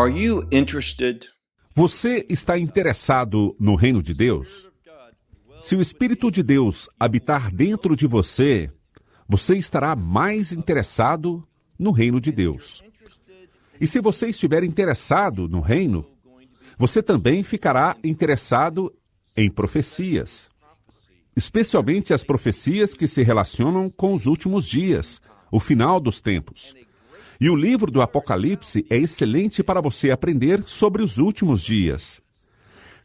Are you interested? Você está interessado no reino de Deus? Se o Espírito de Deus habitar dentro de você, você estará mais interessado no reino de Deus. E se você estiver interessado no reino, você também ficará interessado em profecias, especialmente as profecias que se relacionam com os últimos dias, o final dos tempos. E o livro do Apocalipse é excelente para você aprender sobre os últimos dias.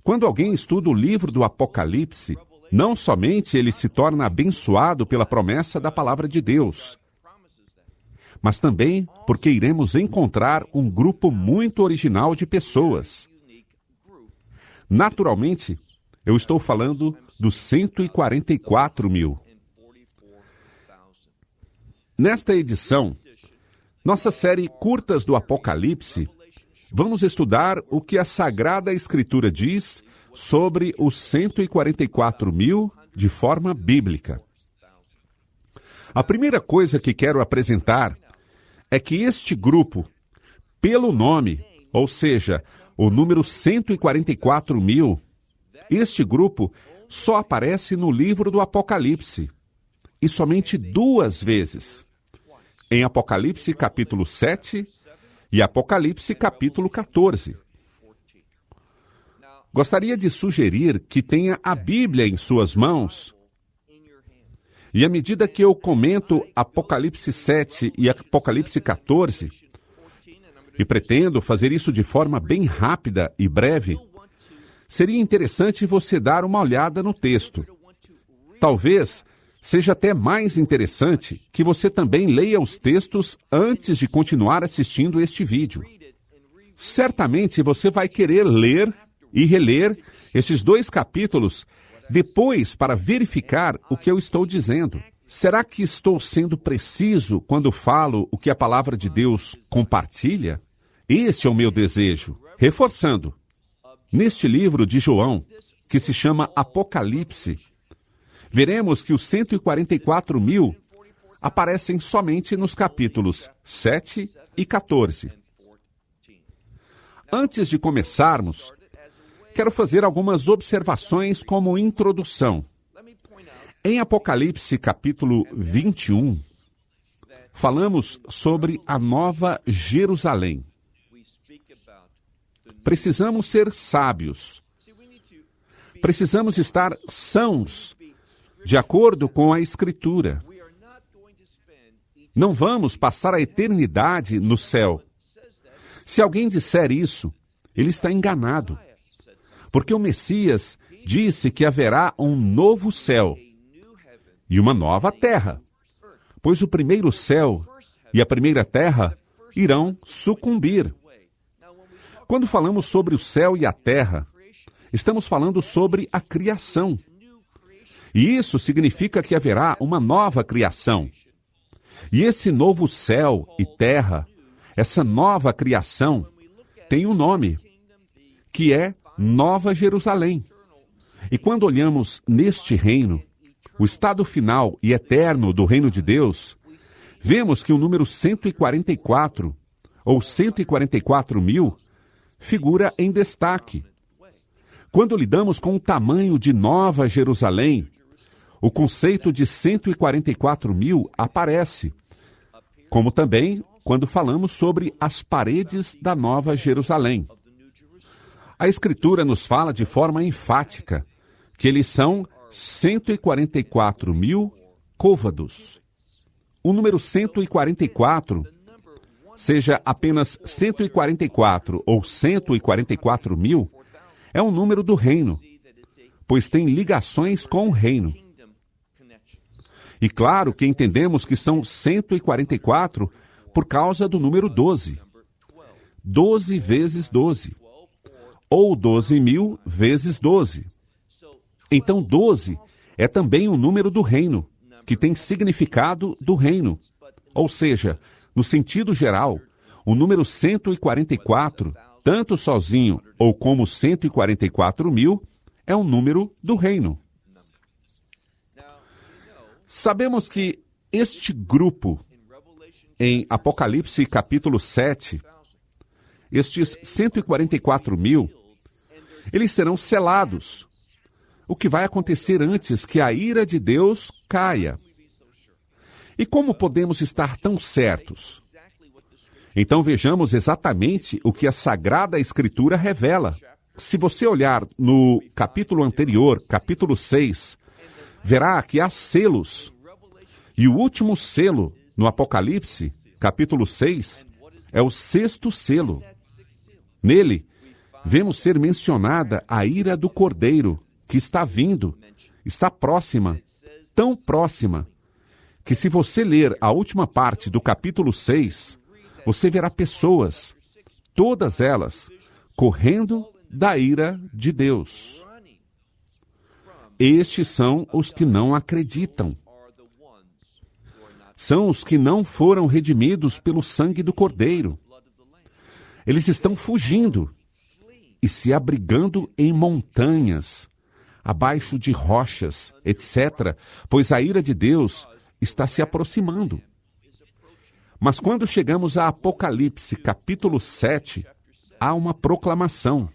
Quando alguém estuda o livro do Apocalipse, não somente ele se torna abençoado pela promessa da palavra de Deus, mas também porque iremos encontrar um grupo muito original de pessoas. Naturalmente, eu estou falando dos 144 mil. Nesta edição, nossa série Curtas do Apocalipse, vamos estudar o que a Sagrada Escritura diz sobre os 144 mil de forma bíblica. A primeira coisa que quero apresentar é que este grupo, pelo nome, ou seja, o número 144 mil, este grupo só aparece no livro do Apocalipse, e somente 2 vezes. Em Apocalipse capítulo 7 e Apocalipse capítulo 14. Gostaria de sugerir que tenha a Bíblia em suas mãos, e à medida que eu comento Apocalipse 7 e Apocalipse 14, e pretendo fazer isso de forma bem rápida e breve, seria interessante você dar uma olhada no texto. Talvez seja até mais interessante que você também leia os textos antes de continuar assistindo este vídeo. Certamente você vai querer ler e reler esses 2 capítulos depois para verificar o que eu estou dizendo. Será que estou sendo preciso quando falo o que a palavra de Deus compartilha? Esse é o meu desejo. Reforçando, neste livro de João, que se chama Apocalipse, veremos que os 144 mil aparecem somente nos capítulos 7 e 14. Antes de começarmos, quero fazer algumas observações como introdução. Em Apocalipse capítulo 21, falamos sobre a Nova Jerusalém. Precisamos ser sábios. Precisamos estar sãos, de acordo com a Escritura. Não vamos passar a eternidade no céu. Se alguém disser isso, ele está enganado. Porque o Messias disse que haverá um novo céu e uma nova terra, pois o primeiro céu e a primeira terra irão sucumbir. Quando falamos sobre o céu e a terra, estamos falando sobre a criação. E isso significa que haverá uma nova criação. E esse novo céu e terra, essa nova criação, tem um nome, que é Nova Jerusalém. E quando olhamos neste reino, o estado final e eterno do reino de Deus, vemos que o número 144, ou 144 mil, figura em destaque. Quando lidamos com o tamanho de Nova Jerusalém, o conceito de 144 mil aparece, como também quando falamos sobre as paredes da Nova Jerusalém. A Escritura nos fala de forma enfática que eles são 144 mil côvados. O número 144, seja apenas 144 ou 144 mil, é um número do reino, pois tem ligações com o reino. E claro que entendemos que são 144 por causa do número 12. 12 vezes 12. Ou 12 mil vezes 12. Então 12 é também um número do reino, que tem significado do reino. Ou seja, no sentido geral, o número 144, tanto sozinho ou como 144 mil, é um número do reino. Sabemos que este grupo, em Apocalipse capítulo 7, estes 144.000, eles serão selados, o que vai acontecer antes que a ira de Deus caia. E como podemos estar tão certos? Então vejamos exatamente o que a Sagrada Escritura revela. Se você olhar no capítulo anterior, capítulo 6, verá que há selos. E o último selo, no Apocalipse, capítulo 6, é o sexto selo. Nele, vemos ser mencionada a ira do Cordeiro, que está vindo, está próxima, tão próxima, que se você ler a última parte do capítulo 6, você verá pessoas, todas elas, correndo da ira de Deus. Estes são os que não acreditam. São os que não foram redimidos pelo sangue do Cordeiro. Eles estão fugindo e se abrigando em montanhas, abaixo de rochas, etc., pois a ira de Deus está se aproximando. Mas quando chegamos a Apocalipse, capítulo 7, há uma proclamação.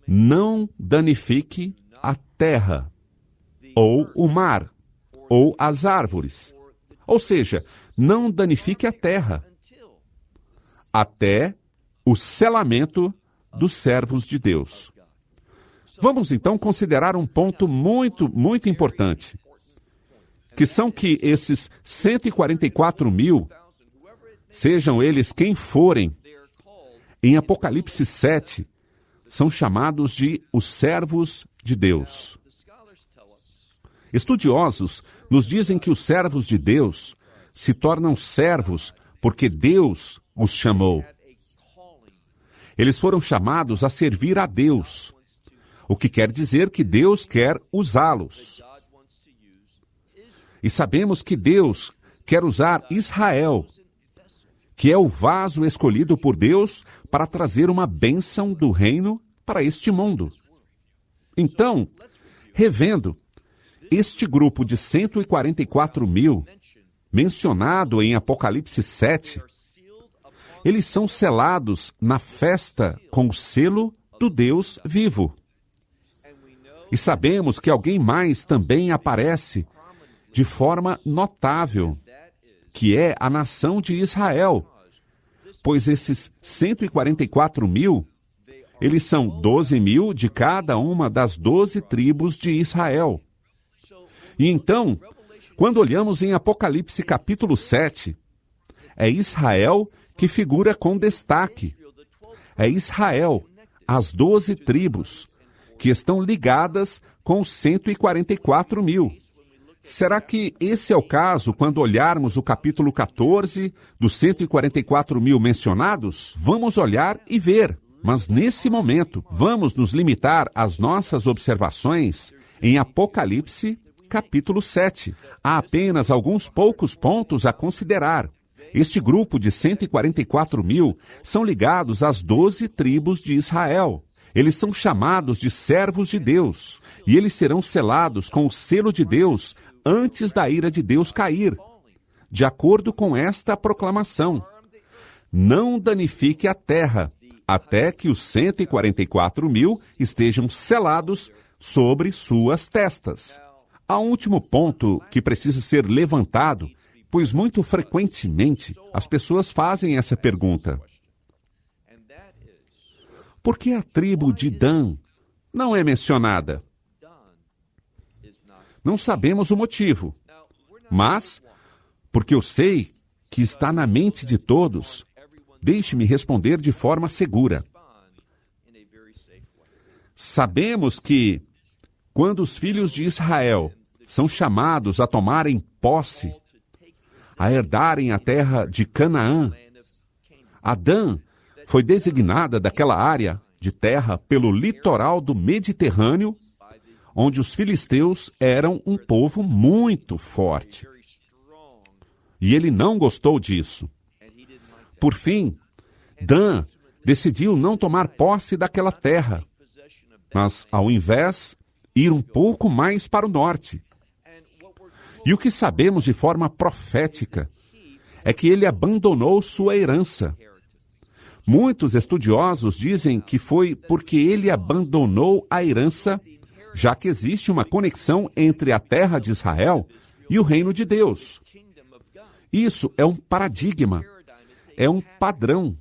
Não danifique a terra, ou o mar, ou as árvores. Ou seja, não danifique a terra, até o selamento dos servos de Deus. Vamos então considerar um ponto muito importante, que são que esses 144.000, sejam eles quem forem, em Apocalipse 7, são chamados de os servos de Deus. Estudiosos nos dizem que os servos de Deus se tornam servos porque Deus os chamou. Eles foram chamados a servir a Deus, o que quer dizer que Deus quer usá-los. E sabemos que Deus quer usar Israel, que é o vaso escolhido por Deus para trazer uma bênção do reino para este mundo. Então, revendo, este grupo de 144.000, mencionado em Apocalipse 7, eles são selados na festa com o selo do Deus vivo. E sabemos que alguém mais também aparece de forma notável, que é a nação de Israel, pois esses 144.000, eles são 12.000 de cada uma das 12 tribos de Israel. E então, quando olhamos em Apocalipse capítulo 7, é Israel que figura com destaque. É Israel, as 12 tribos, que estão ligadas com os 144.000. Será que esse é o caso quando olharmos o capítulo 14 dos 144.000 mencionados? Vamos olhar e ver. Mas nesse momento, vamos nos limitar às nossas observações em Apocalipse capítulo 7. Há apenas alguns poucos pontos a considerar. Este grupo de 144.000 são ligados às 12 tribos de Israel. Eles são chamados de servos de Deus, e eles serão selados com o selo de Deus antes da ira de Deus cair, de acordo com esta proclamação. Não danifique a terra, até que os 144.000 estejam selados sobre suas testas. Há um último ponto que precisa ser levantado, pois muito frequentemente as pessoas fazem essa pergunta. Por que a tribo de Dan não é mencionada? Não sabemos o motivo, mas, porque eu sei que está na mente de todos, deixe-me responder de forma segura. Sabemos que, quando os filhos de Israel são chamados a tomarem posse, a herdarem a terra de Canaã, Adã foi designada daquela área de terra pelo litoral do Mediterrâneo, onde os filisteus eram um povo muito forte. E ele não gostou disso. Por fim, Dan decidiu não tomar posse daquela terra, mas, ao invés, ir um pouco mais para o norte. E o que sabemos de forma profética é que ele abandonou sua herança. Muitos estudiosos dizem que foi porque ele abandonou a herança, já que existe uma conexão entre a terra de Israel e o reino de Deus. Isso é um paradigma, é um padrão.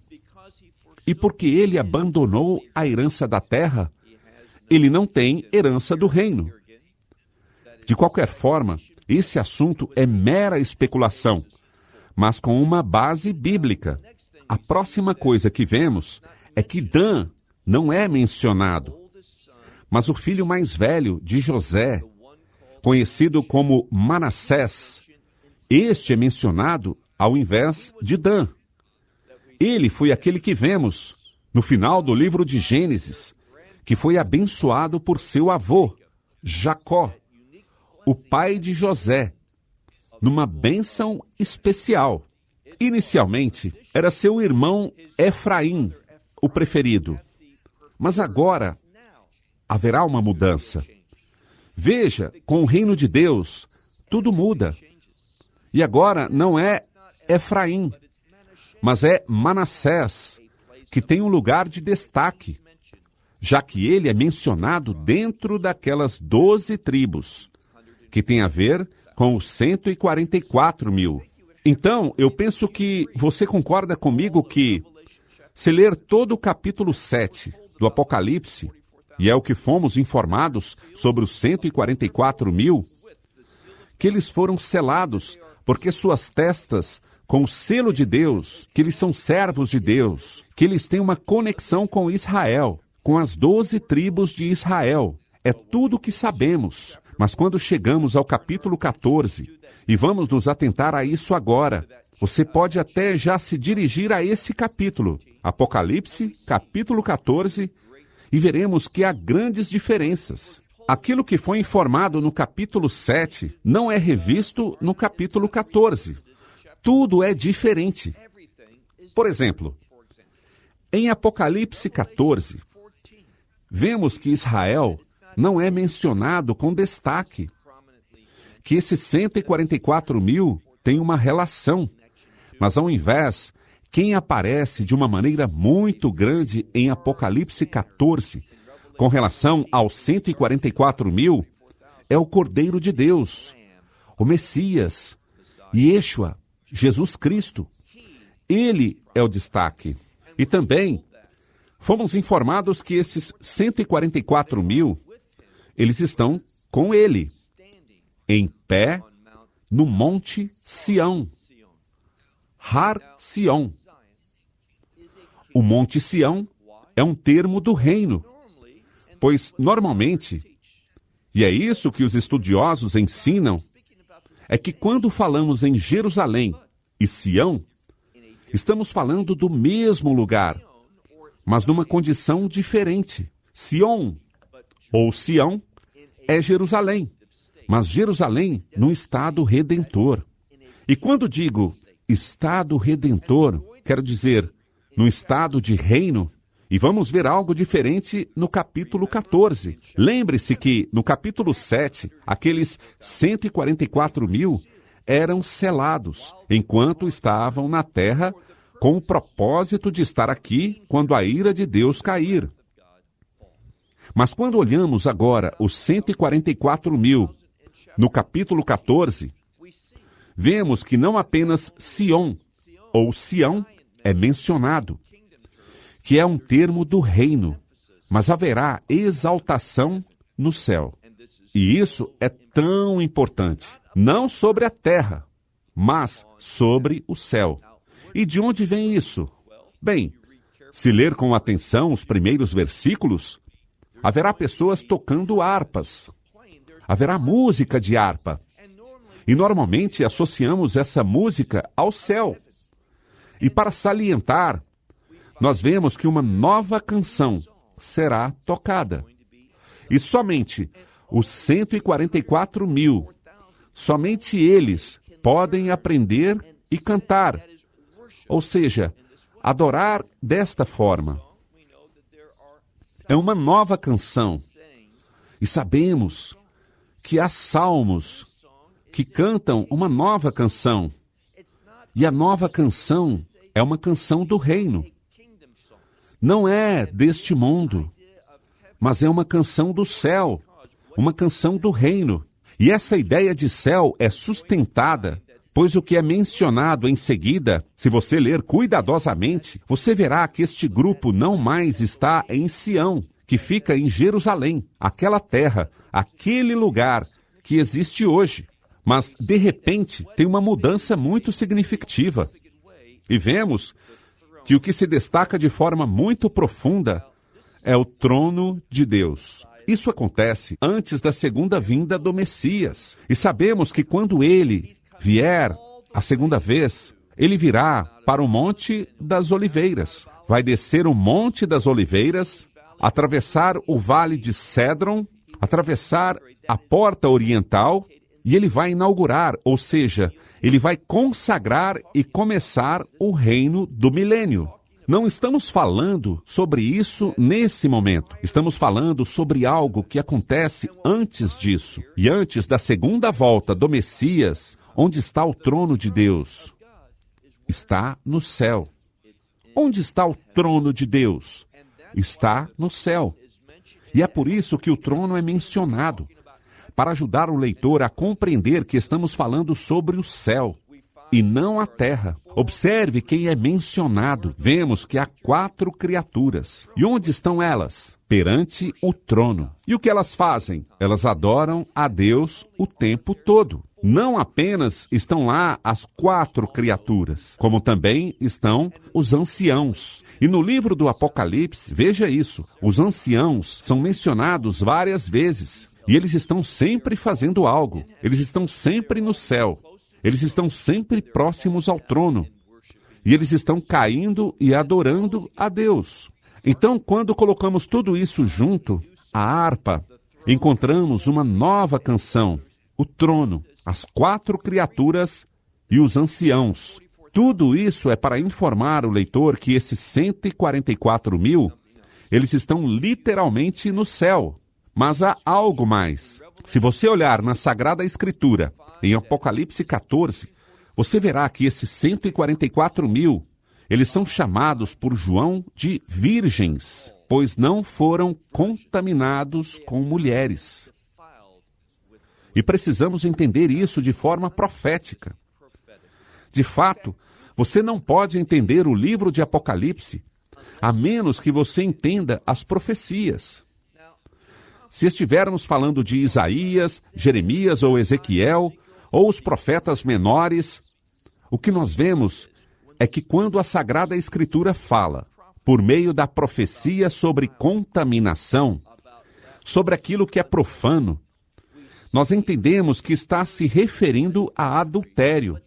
E porque ele abandonou a herança da terra, ele não tem herança do reino. De qualquer forma, esse assunto é mera especulação, mas com uma base bíblica. A próxima coisa que vemos é que Dan não é mencionado, mas o filho mais velho de José, conhecido como Manassés, este é mencionado ao invés de Dan. Ele foi aquele que vemos no final do livro de Gênesis, que foi abençoado por seu avô, Jacó, o pai de José, numa bênção especial. Inicialmente, era seu irmão Efraim, o preferido. Mas agora, haverá uma mudança. Veja, com o reino de Deus, tudo muda. E agora não é Efraim, mas é Manassés, que tem um lugar de destaque, já que ele é mencionado dentro daquelas 12 tribos, que tem a ver com os 144 mil. Então, eu penso que você concorda comigo que, se ler todo o capítulo 7 do Apocalipse, e é o que fomos informados sobre os 144 mil, que eles foram selados porque suas testas, com o selo de Deus, que eles são servos de Deus, que eles têm uma conexão com Israel, com as 12 tribos de Israel. É tudo o que sabemos. Mas quando chegamos ao capítulo 14, e vamos nos atentar a isso agora, você pode até já se dirigir a esse capítulo, Apocalipse, capítulo 14, e veremos que há grandes diferenças. Aquilo que foi informado no capítulo 7 não é revisto no capítulo 14. Tudo é diferente. Por exemplo, em Apocalipse 14, vemos que Israel não é mencionado com destaque, que esses 144 mil têm uma relação, mas ao invés, quem aparece de uma maneira muito grande em Apocalipse 14, com relação aos 144 mil, é o Cordeiro de Deus, o Messias, Yeshua, Jesus Cristo. Ele é o destaque. E também fomos informados que esses 144 mil, eles estão com ele, em pé, no Monte Sião, Har Sião. O Monte Sião é um termo do reino, pois normalmente, e é isso que os estudiosos ensinam, é que quando falamos em Jerusalém e Sião, estamos falando do mesmo lugar, mas numa condição diferente. Sion, ou Sião, é Jerusalém, mas Jerusalém num estado redentor. E quando digo estado redentor, quero dizer num estado de reino, e vamos ver algo diferente no capítulo 14. Lembre-se que no capítulo 7, aqueles 144 mil eram selados, enquanto estavam na terra, com o propósito de estar aqui quando a ira de Deus cair. Mas quando olhamos agora os 144 mil, no capítulo 14, vemos que não apenas Sion, ou Sião, é mencionado, que é um termo do reino, mas haverá exaltação no céu. E isso é tão importante, não sobre a terra, mas sobre o céu. E de onde vem isso? Bem, se ler com atenção os primeiros versículos, haverá pessoas tocando harpas. Haverá música de harpa. E normalmente associamos essa música ao céu. E para salientar, nós vemos que uma nova canção será tocada. E somente os 144 mil, somente eles podem aprender e cantar. Ou seja, adorar desta forma. É uma nova canção. E sabemos que há salmos que cantam uma nova canção. E a nova canção é uma canção do reino. não é deste mundo, mas é uma canção do céu, uma canção do reino. E essa ideia de céu é sustentada, pois o que é mencionado em seguida, se você ler cuidadosamente, você verá que este grupo não mais está em Sião, que fica em Jerusalém, aquela terra, aquele lugar que existe hoje. Mas, de repente, tem uma mudança muito significativa. E vemos que o que se destaca de forma muito profunda é o trono de Deus. Isso acontece antes da segunda vinda do Messias. E sabemos que quando ele vier a segunda vez, ele virá para o Monte das Oliveiras. Vai descer o Monte das Oliveiras, atravessar o Vale de Cédron, atravessar a Porta Oriental, e ele vai inaugurar, ou seja, ele vai consagrar e começar o reino do milênio. Não estamos falando sobre isso nesse momento. Estamos falando sobre algo que acontece antes disso. E antes da segunda volta do Messias, onde está o trono de Deus? Está no céu. Onde está o trono de Deus? Está no céu. E é por isso que o trono é mencionado, para ajudar o leitor a compreender que estamos falando sobre o céu e não a terra. Observe quem é mencionado. Vemos que há 4 criaturas. E onde estão elas? Perante o trono. E o que elas fazem? Elas adoram a Deus o tempo todo. Não apenas estão lá as 4 criaturas, como também estão os anciãos. E no livro do Apocalipse, veja isso, os anciãos são mencionados várias vezes. E eles estão sempre fazendo algo. Eles estão sempre no céu. Eles estão sempre próximos ao trono. E eles estão caindo e adorando a Deus. Então, quando colocamos tudo isso junto, a harpa, encontramos uma nova canção. O trono, as 4 criaturas e os anciãos. Tudo isso é para informar o leitor que esses 144 mil, eles estão literalmente no céu. Mas há algo mais. Se você olhar na Sagrada Escritura, em Apocalipse 14, você verá que esses 144 mil, eles são chamados por João de virgens, pois não foram contaminados com mulheres. E precisamos entender isso de forma profética. De fato, você não pode entender o livro de Apocalipse a menos que você entenda as profecias. Se estivermos falando de Isaías, Jeremias ou Ezequiel, ou os profetas menores, o que nós vemos é que quando a Sagrada Escritura fala, por meio da profecia sobre contaminação, sobre aquilo que é profano, nós entendemos que está se referindo a adultério,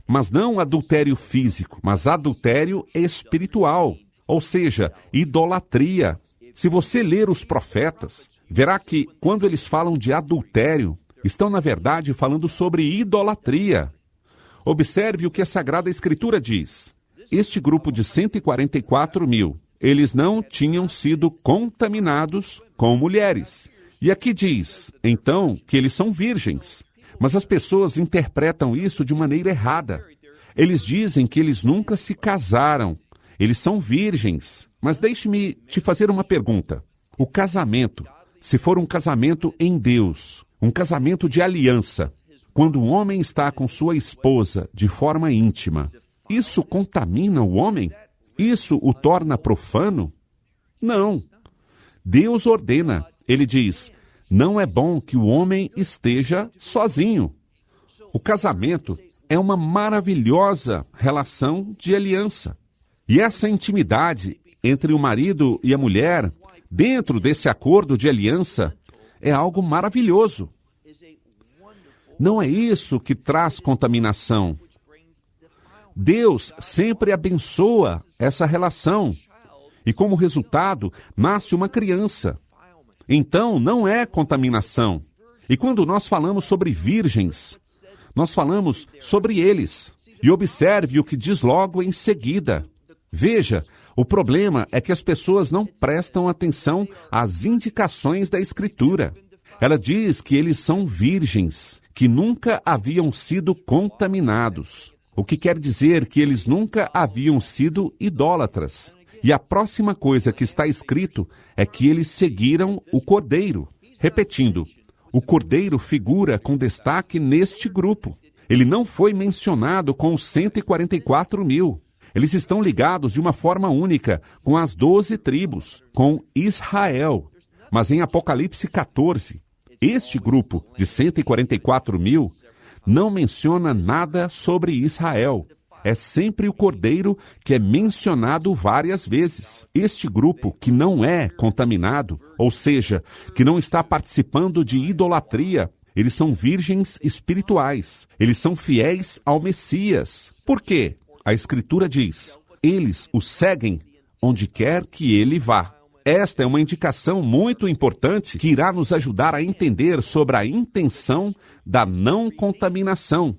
mas não adultério físico, mas adultério espiritual, ou seja, idolatria. Se você ler os profetas, verá que quando eles falam de adultério, estão na verdade falando sobre idolatria. Observe o que a Sagrada Escritura diz. Este grupo de 144 mil, eles não tinham sido contaminados com mulheres. E aqui diz, então, que eles são virgens. Mas as pessoas interpretam isso de maneira errada. Eles dizem que eles nunca se casaram. Eles são virgens. Mas deixe-me te fazer uma pergunta. O casamento, se for um casamento em Deus, um casamento de aliança, quando o homem está com sua esposa de forma íntima, isso contamina o homem? Isso o torna profano? Não. Deus ordena. Ele diz, não é bom que o homem esteja sozinho. O casamento é uma maravilhosa relação de aliança. E essa intimidade entre o marido e a mulher, dentro desse acordo de aliança, é algo maravilhoso. Não é isso que traz contaminação. Deus sempre abençoa essa relação. E como resultado, nasce uma criança. Então, não é contaminação. E quando nós falamos sobre virgens, nós falamos sobre eles. E observe o que diz logo em seguida. Veja, o problema é que as pessoas não prestam atenção às indicações da Escritura. Ela diz que eles são virgens, que nunca haviam sido contaminados. O que quer dizer que eles nunca haviam sido idólatras. E a próxima coisa que está escrito é que eles seguiram o Cordeiro. Repetindo, o Cordeiro figura com destaque neste grupo. Ele não foi mencionado com os 144 mil. Eles estão ligados de uma forma única com as 12 tribos, com Israel. Mas em Apocalipse 14, este grupo de 144 mil não menciona nada sobre Israel. É sempre o Cordeiro que é mencionado várias vezes. Este grupo que não é contaminado, ou seja, que não está participando de idolatria, eles são virgens espirituais. Eles são fiéis ao Messias. Por quê? A Escritura diz, eles o seguem onde quer que ele vá. Esta é uma indicação muito importante que irá nos ajudar a entender sobre a intenção da não contaminação.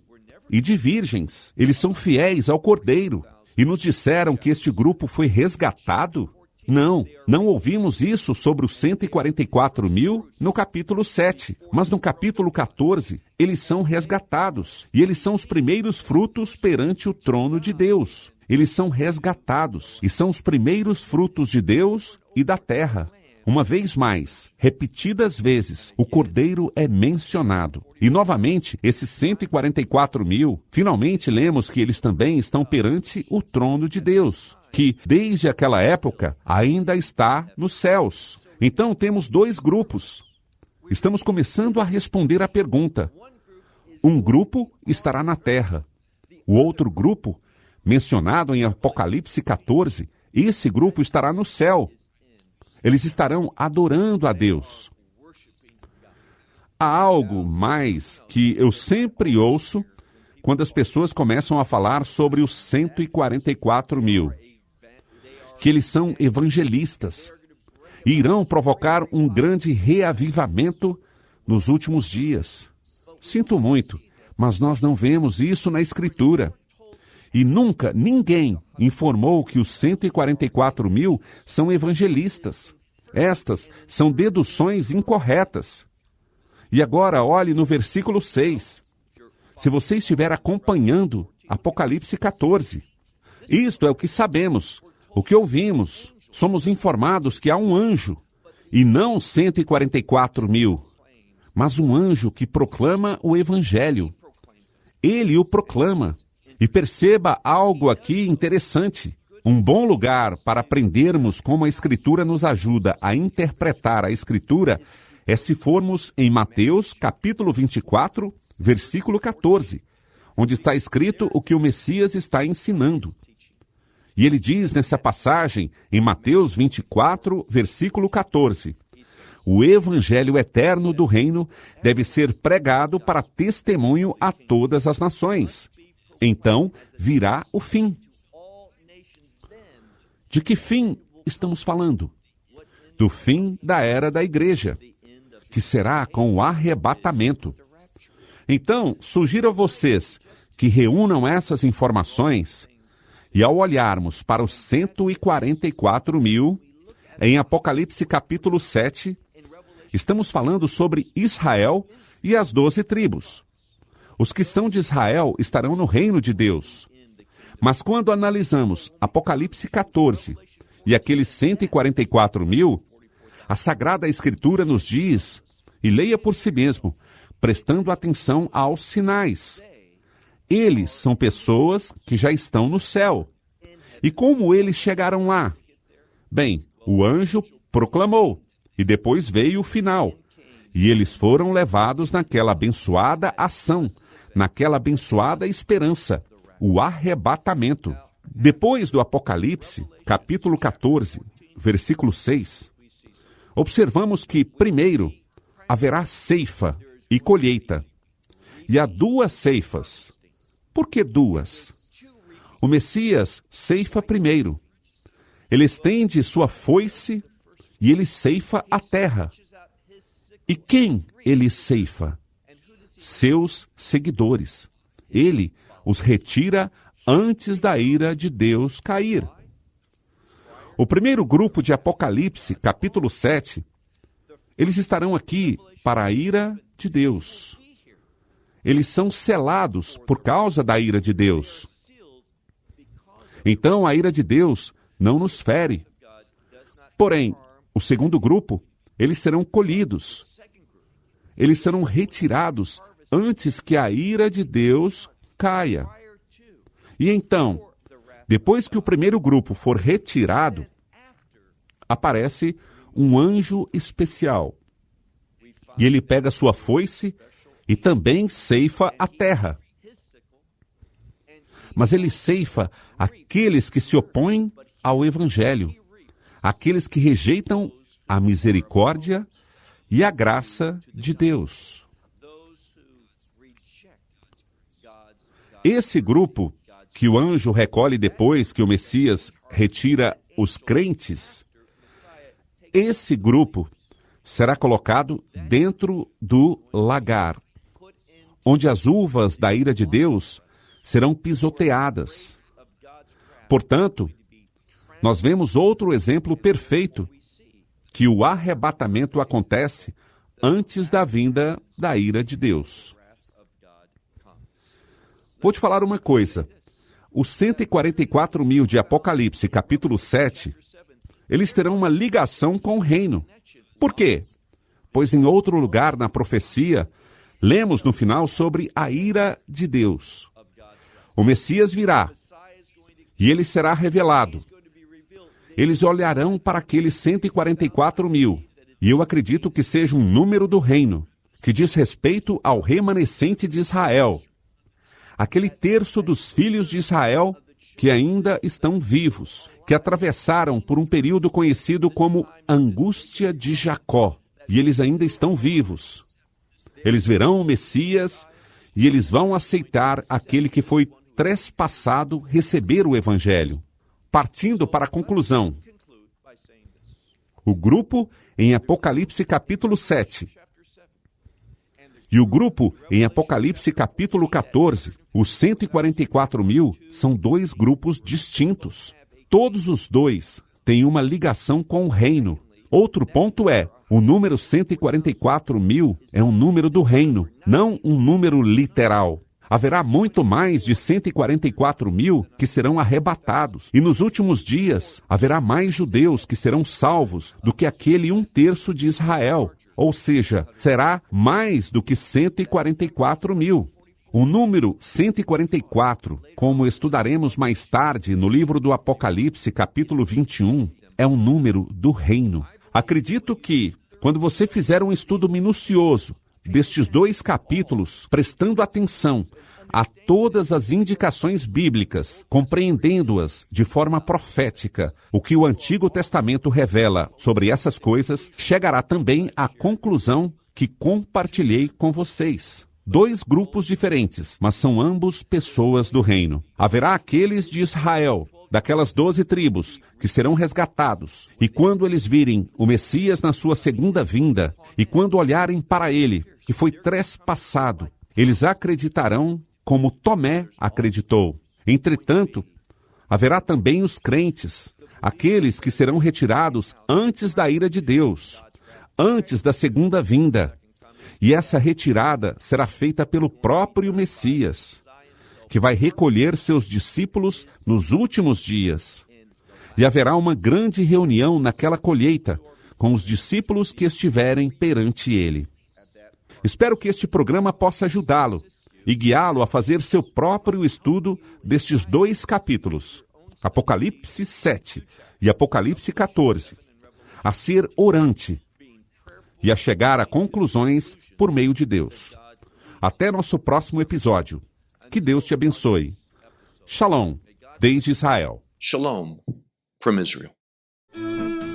E de virgens, eles são fiéis ao Cordeiro. E nos disseram que este grupo foi resgatado? Não ouvimos isso sobre os 144 mil no capítulo 7. Mas no capítulo 14, eles são resgatados. E eles são os primeiros frutos perante o trono de Deus. Eles são resgatados e são os primeiros frutos de Deus e da terra. Uma vez mais, repetidas vezes, o Cordeiro é mencionado. E novamente, esses 144 mil, finalmente lemos que eles também estão perante o trono de Deus, que desde aquela época ainda está nos céus. Então temos dois grupos. Estamos começando a responder à pergunta. Um grupo estará na terra. O outro grupo, mencionado em Apocalipse 14, esse grupo estará no céu. Eles estarão adorando a Deus. Há algo mais que eu sempre ouço quando as pessoas começam a falar sobre os 144 mil. Que eles são evangelistas e irão provocar um grande reavivamento nos últimos dias. Sinto muito, mas nós não vemos isso na Escritura. E nunca ninguém informou que os 144 mil são evangelistas. Estas são deduções incorretas. E agora olhe no versículo 6. Se você estiver acompanhando Apocalipse 14, isto é o que sabemos, o que ouvimos. Somos informados que há um anjo, e não 144 mil, mas um anjo que proclama o Evangelho. Ele o proclama. E perceba algo aqui interessante. Um bom lugar para aprendermos como a Escritura nos ajuda a interpretar a Escritura é se formos em Mateus, capítulo 24, versículo 14, onde está escrito o que o Messias está ensinando. E ele diz nessa passagem, em Mateus 24, versículo 14, o Evangelho eterno do reino deve ser pregado para testemunho a todas as nações. Então virá o fim. De que fim estamos falando? Do fim da era da igreja, que será com o arrebatamento. Então, sugiro a vocês que reúnam essas informações e ao olharmos para os 144 mil, em Apocalipse capítulo 7, estamos falando sobre Israel e as 12 tribos. Os que são de Israel estarão no reino de Deus. Mas quando analisamos Apocalipse 14 e aqueles 144 mil, a Sagrada Escritura nos diz, e leia por si mesmo, prestando atenção aos sinais. Eles são pessoas que já estão no céu. E como eles chegaram lá? Bem, o anjo proclamou, e depois veio o final. E eles foram levados naquela abençoada ação, naquela abençoada esperança, o arrebatamento. Depois do Apocalipse, capítulo 14, versículo 6, observamos que, primeiro, haverá ceifa e colheita. E há duas ceifas. Por que duas? O Messias ceifa primeiro. Ele estende sua foice e ele ceifa a terra. E quem ele ceifa? Seus seguidores. Ele os retira antes da ira de Deus cair. O primeiro grupo de Apocalipse, capítulo 7, eles estarão aqui para a ira de Deus. Eles são selados por causa da ira de Deus. Então a ira de Deus não nos fere. Porém, o segundo grupo, eles serão colhidos. Eles serão retirados antes que a ira de Deus caia. E então, depois que o primeiro grupo for retirado, aparece um anjo especial. E ele pega sua foice e também ceifa a terra. Mas ele ceifa aqueles que se opõem ao Evangelho, aqueles que rejeitam a misericórdia e a graça de Deus. Esse grupo que o anjo recolhe depois que o Messias retira os crentes, esse grupo será colocado dentro do lagar, onde as uvas da ira de Deus serão pisoteadas. Portanto, nós vemos outro exemplo perfeito, que o arrebatamento acontece antes da vinda da ira de Deus. Vou te falar uma coisa. Os 144.000 de Apocalipse, capítulo 7, eles terão uma ligação com o reino. Por quê? Pois em outro lugar na profecia, lemos no final sobre a ira de Deus. O Messias virá, e ele será revelado. Eles olharão para aqueles 144.000, e eu acredito que seja um número do reino, que diz respeito ao remanescente de Israel, aquele terço dos filhos de Israel que ainda estão vivos, que atravessaram por um período conhecido como angústia de Jacó, e eles ainda estão vivos. Eles verão o Messias e eles vão aceitar aquele que foi trespassado receber o Evangelho. Partindo para a conclusão, o grupo em Apocalipse capítulo 7 e o grupo em Apocalipse capítulo 14, os 144.000, são dois grupos distintos. Todos os dois têm uma ligação com o reino. Outro ponto é, o número 144.000 é um número do reino, não um número literal. Haverá muito mais de 144.000 que serão arrebatados. E nos últimos dias, haverá mais judeus que serão salvos do que aquele 1/3 de Israel. Ou seja, será mais do que 144.000. O número 144, como estudaremos mais tarde no livro do Apocalipse, capítulo 21, é um número do reino. Acredito que, quando você fizer um estudo minucioso destes dois capítulos, prestando atenção a todas as indicações bíblicas, compreendendo-as de forma profética, o que o Antigo Testamento revela sobre essas coisas, chegará também à conclusão que compartilhei com vocês. Dois grupos diferentes, mas são ambos pessoas do reino. Haverá aqueles de Israel, daquelas 12 tribos, que serão resgatados. E quando eles virem o Messias na sua segunda vinda, e quando olharem para ele, que foi trespassado, eles acreditarão como Tomé acreditou. Entretanto, haverá também os crentes, aqueles que serão retirados antes da ira de Deus, antes da segunda vinda. E essa retirada será feita pelo próprio Messias, que vai recolher seus discípulos nos últimos dias. E haverá uma grande reunião naquela colheita, com os discípulos que estiverem perante ele. Espero que este programa possa ajudá-lo e guiá-lo a fazer seu próprio estudo destes dois capítulos, Apocalipse 7 e Apocalipse 14, a ser orante e a chegar a conclusões por meio de Deus. Até nosso próximo episódio. Que Deus te abençoe. Shalom, desde Israel. Shalom from Israel.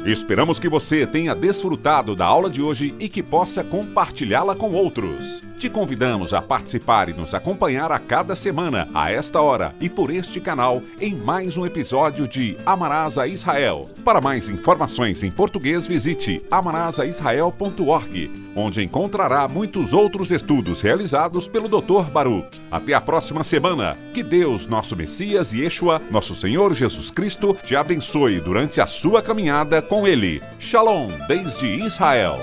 Esperamos que você tenha desfrutado da aula de hoje e que possa compartilhá-la com outros. Te convidamos a participar e nos acompanhar a cada semana, a esta hora e por este canal, em mais um episódio de Amarás a Israel. Para mais informações em português, visite amarasaisrael.org, onde encontrará muitos outros estudos realizados pelo Dr. Baruch. Até a próxima semana. Que Deus, nosso Messias e Yeshua, nosso Senhor Jesus Cristo, te abençoe durante a sua caminhada com Ele. Shalom, desde Israel.